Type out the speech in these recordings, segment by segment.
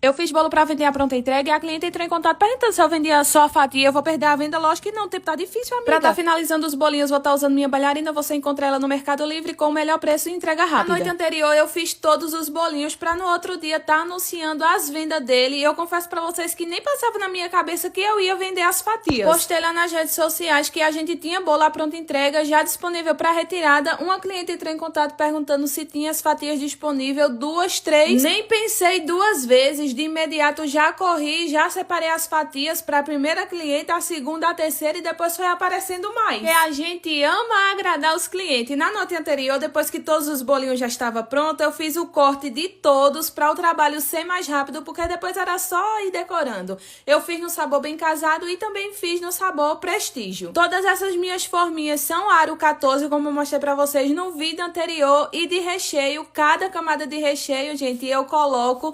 Eu fiz bolo pra vender a pronta entrega e a cliente entrou em contato perguntando se eu vendia só a fatia. Eu vou perder a venda? Lógico que não, o tempo tá difícil, amiga. Pra tá finalizando os bolinhos, vou estar usando minha bailarina. Você encontra ela no Mercado Livre com o melhor preço e entrega rápida. Na noite anterior, eu fiz todos os bolinhos pra no outro dia tá anunciando as vendas dele. E eu confesso pra vocês que nem passava na minha cabeça que eu ia vender as fatias. Postei lá nas redes sociais que a gente tinha bolo à pronta entrega já disponível pra retirada. Uma cliente entrou em contato perguntando se tinha as fatias disponíveis, 2, 3. Nem pensei duas vezes. De imediato já corri, já separei as fatias para a primeira cliente, a segunda, a terceira e depois foi aparecendo mais. E a gente ama agradar os clientes. Na noite anterior, depois que todos os bolinhos já estavam prontos, eu fiz o corte de todos para o trabalho ser mais rápido, porque depois era só ir decorando. Eu fiz no sabor bem casado e também fiz no sabor prestígio. Todas essas minhas forminhas são aro 14, como eu mostrei para vocês no vídeo anterior, e de recheio, cada camada de recheio, gente, eu coloco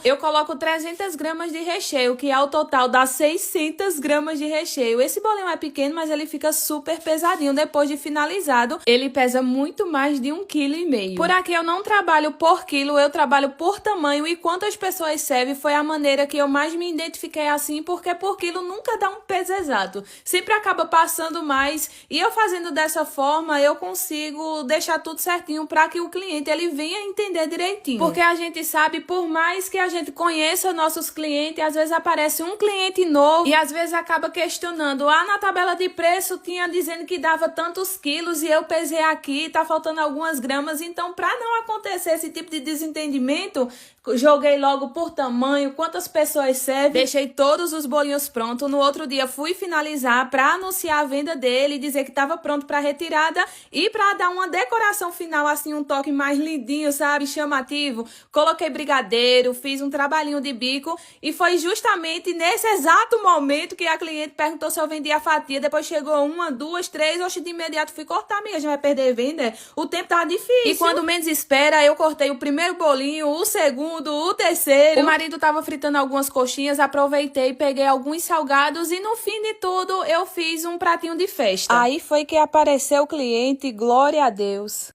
300 gramas de recheio, que ao total dá 600 gramas de recheio. Esse bolinho é pequeno, mas ele fica super pesadinho depois de finalizado. Ele pesa muito mais de 1,5 kg. Por aqui eu não trabalho por quilo, eu trabalho por tamanho e quantas pessoas servem foi a maneira que eu mais me identifiquei assim, porque por quilo nunca dá um peso exato. Sempre acaba passando mais e eu fazendo dessa forma, eu consigo deixar tudo certinho para que o cliente ele venha entender direitinho. Porque a gente sabe, por mais que a gente conheça nossos clientes, às vezes aparece um cliente novo e às vezes acaba questionando, na tabela de preço tinha dizendo que dava tantos quilos e eu pesei aqui, tá faltando algumas gramas. Então, para não acontecer esse tipo de desentendimento, joguei logo por tamanho, quantas pessoas servem, deixei todos os bolinhos prontos. No outro dia fui finalizar para anunciar a venda dele, dizer que estava pronto para retirada e para dar uma decoração final, assim, um toque mais lindinho, sabe, chamativo. Coloquei brigadeiro, fiz um trabalhinho de bico e foi justamente nesse exato momento que a cliente perguntou se eu vendia a fatia. Depois chegou 1, 2, 3, oxe, de imediato fui cortar, amiga, já vai perder venda. O tempo tava difícil. E quando menos espera, eu cortei o primeiro bolinho, o segundo, o terceiro. O marido tava fritando algumas coxinhas, aproveitei, peguei alguns salgados e no fim de tudo eu fiz um pratinho de festa. Aí foi que apareceu o cliente, glória a Deus.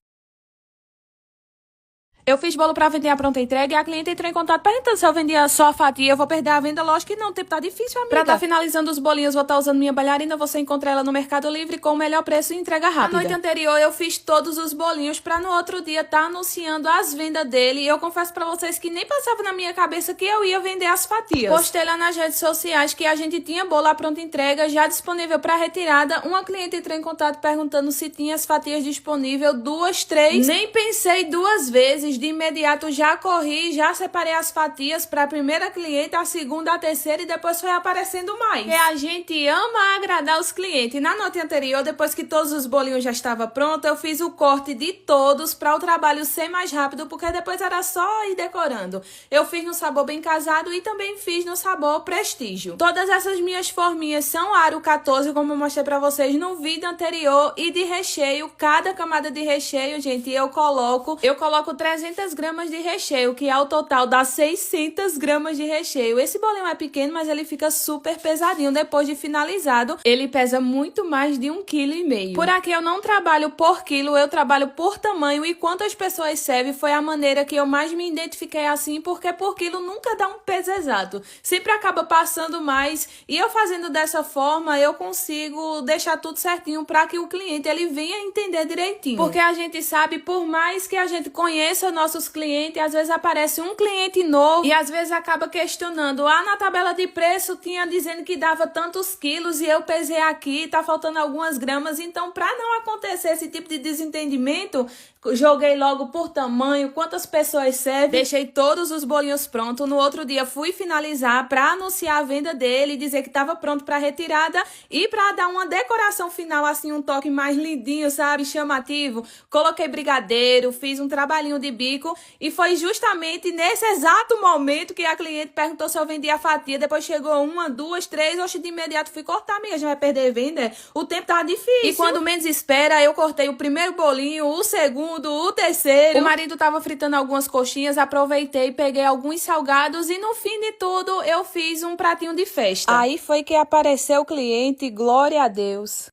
Eu fiz bolo pra vender a pronta entrega e a cliente entrou em contato perguntando se eu vendia só a fatia. Eu vou perder a venda? Lógico que não, o tempo tá difícil, amiga. Pra tá finalizando os bolinhos, vou estar usando minha bailarina. Você encontra ela no Mercado Livre com o melhor preço e entrega rápida. Na noite anterior, eu fiz todos os bolinhos pra no outro dia tá anunciando as vendas dele. E eu confesso pra vocês que nem passava na minha cabeça que eu ia vender as fatias. Postei lá nas redes sociais que a gente tinha bolo à pronta entrega já disponível pra retirada. Uma cliente entrou em contato perguntando se tinha as fatias disponíveis, 2, 3. Nem pensei duas vezes. De imediato já corri, já separei as fatias para a primeira cliente, a segunda, a terceira e depois foi aparecendo mais. E a gente ama agradar os clientes. Na noite anterior, depois que todos os bolinhos já estavam prontos, eu fiz o corte de todos para o trabalho ser mais rápido, porque depois era só ir decorando. Eu fiz no sabor bem casado e também fiz no sabor prestígio. Todas essas minhas forminhas são aro 14, como eu mostrei para vocês no vídeo anterior, e de recheio, cada camada de recheio, gente, eu coloco 300 gramas de recheio, que ao total dá 600 gramas de recheio. Esse bolinho é pequeno, mas ele fica super pesadinho depois de finalizado. Ele pesa muito mais de 1,5 kg. Por aqui eu não trabalho por quilo, eu trabalho por tamanho e quantas pessoas servem foi a maneira que eu mais me identifiquei assim, porque por quilo nunca dá um peso exato. Sempre acaba passando mais e eu fazendo dessa forma, eu consigo deixar tudo certinho para que o cliente ele venha entender direitinho. Porque a gente sabe, por mais que a gente conheça nossos clientes, às vezes aparece um cliente novo e às vezes acaba questionando, na tabela de preço tinha dizendo que dava tantos quilos e eu pesei aqui, tá faltando algumas gramas. Então, para não acontecer esse tipo de desentendimento, joguei logo por tamanho, quantas pessoas servem, deixei todos os bolinhos prontos. No outro dia fui finalizar para anunciar a venda dele, dizer que estava pronto para retirada e para dar uma decoração final, assim, um toque mais lindinho, sabe, chamativo. Coloquei brigadeiro, fiz um trabalhinho de bico e foi justamente nesse exato momento que a cliente perguntou se eu vendia a fatia. Depois chegou 1, 2, 3, oxe, de imediato fui cortar, amiga, já vai perder venda. O tempo tava difícil. E quando menos espera, eu cortei o primeiro bolinho, o segundo, o terceiro. O marido tava fritando algumas coxinhas, aproveitei, peguei alguns salgados e no fim de tudo eu fiz um pratinho de festa. Aí foi que apareceu o cliente, glória a Deus.